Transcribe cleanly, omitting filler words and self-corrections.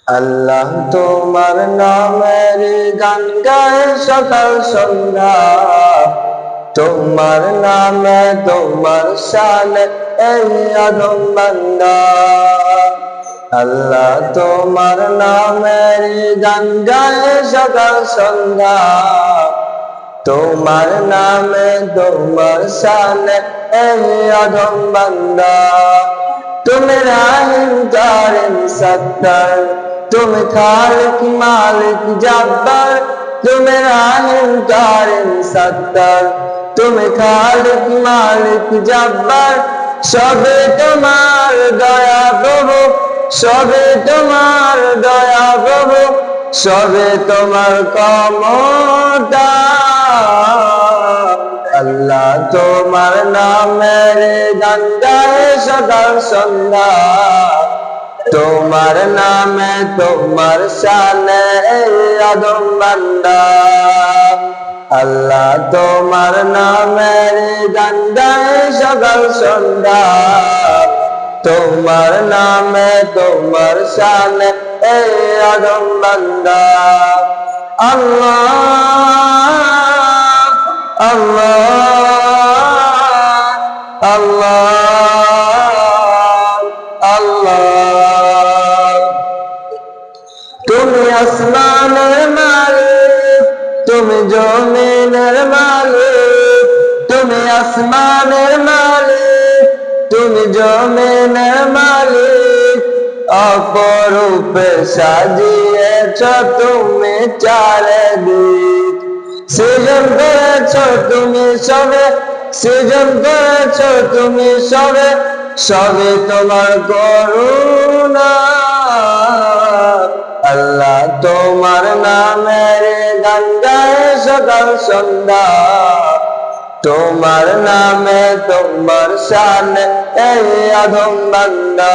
আল্লাহ তোমার নামের গান গায় সকাল সন্ধ্যা, তোমার নামে তোমার শানে এই আদম বান্দা। আল্লাহ তোমার নামের গান গায় সকাল সন্ধ্যা, তোমার নামে তোমার শানে এই আদম বান্দা। তুমি রাহিম কারিম সত্তার, তুমি খালিক মালিক জব্বার। তুমি রাহিম কারিম সত্তার, তুমি খালিক মালিক জব্বার। সবে তোমার দয়া প্রভু, সবে তোমার দয়া প্রভু, সবে তোমার ক্ষমতা। আল্লাহ তোমার নামের গান গায় সকাল সন্ধ্যা, তোমার নামে তোমার শানে এই আদম বান্দা। আল্লাহ তোমার নামের গান গায় সকাল সন্ধ্যা, তোমার নামে তোমার শানে এই আদম বান্দা। আল্লাহ আল্লাহ আল্লাহ আল্লাহ। তুমি আসমানের মালিক, তুমি জমিনের মালিক। তুমি আসমানের মালিক, তুমি জমিনের মালিক। অপরূপে সাজিয়েছ তুমি চারিদিক। সৃজন করেছ তুমি সবে, সৃজন করেছ তুমি সবে, সবে তোমার করুণা। আল্লাহ তোমার নামের গান গায় সকাল সন্ধ্যা, তোমার নামে তোমার শানে এই আদম বান্দা।